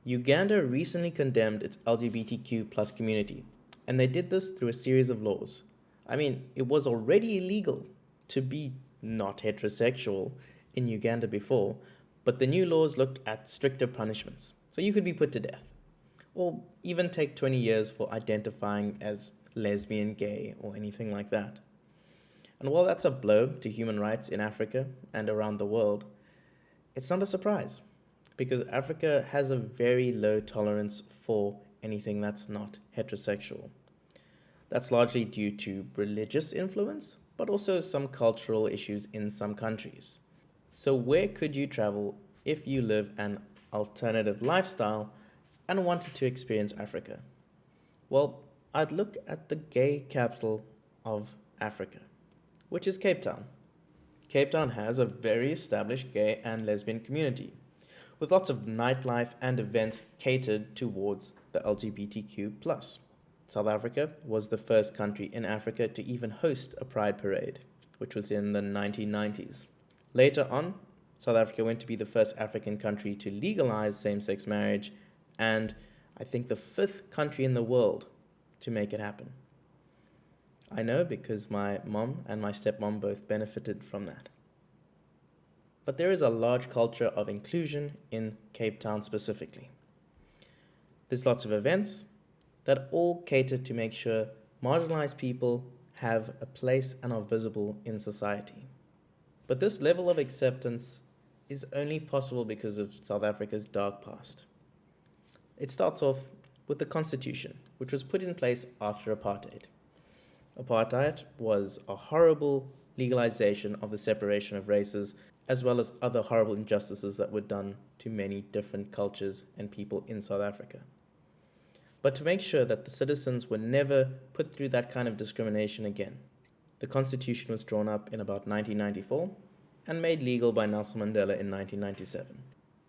Uganda recently condemned its LGBTQ plus community, and they did this through a series of laws. I mean, it was already illegal to be not heterosexual in Uganda before, but the new laws looked at stricter punishments. So you could be put to death, or even take 20 years for identifying as lesbian, gay, or anything like that. And while that's a blow to human rights in Africa and around the world, it's not a surprise because Africa has a very low tolerance for anything that's not heterosexual. That's largely due to religious influence, but also some cultural issues in some countries. So, where could you travel if you live an alternative lifestyle and wanted to experience Africa? Well, I'd look at the gay capital of Africa, which is Cape Town. Cape Town has a very established gay and lesbian community, with lots of nightlife and events catered towards the LGBTQ+. South Africa was the first country in Africa to even host a pride parade, which was in the 1990s. Later on, South Africa went to be the first African country to legalize same-sex marriage, and I think the fifth country in the world to make it happen. I know because my mom and my stepmom both benefited from that. But there is a large culture of inclusion in Cape Town specifically. There's lots of events that all cater to make sure marginalized people have a place and are visible in society. But this level of acceptance is only possible because of South Africa's dark past. It starts off with the Constitution, which was put in place after apartheid. Apartheid was a horrible legalization of the separation of races, as well as other horrible injustices that were done to many different cultures and people in South Africa. But to make sure that the citizens were never put through that kind of discrimination again, the Constitution was drawn up in about 1994 and made legal by Nelson Mandela in 1997.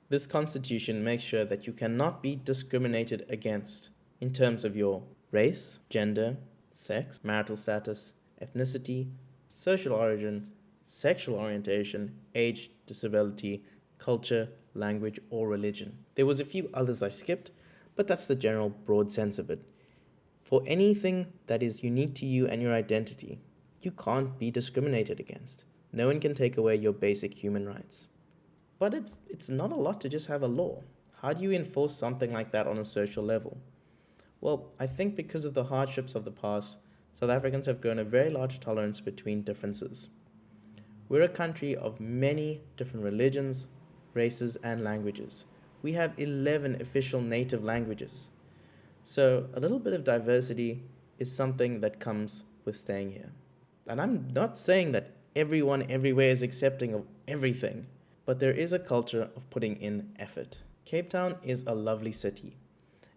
This Constitution makes sure that you cannot be discriminated against in terms of your race, gender, sex, marital status, ethnicity, social origin, sexual orientation, age, disability, culture, language, or religion. There was a few others I skipped, but that's the general broad sense of it. For anything that is unique to you and your identity, you can't be discriminated against. No one can take away your basic human rights. But it's not a lot to just have a law. How do you enforce something like that on a social level? Well, I think because of the hardships of the past, South Africans have grown a very large tolerance between differences. We're a country of many different religions, races, and languages. We have 11 official native languages. So a little bit of diversity is something that comes with staying here. And I'm not saying that everyone everywhere is accepting of everything, but there is a culture of putting in effort. Cape Town is a lovely city.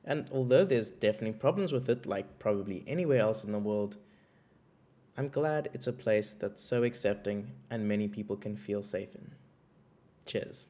And although there's definitely problems with it, like probably anywhere else in the world, I'm glad it's a place that's so accepting and many people can feel safe in. Cheers.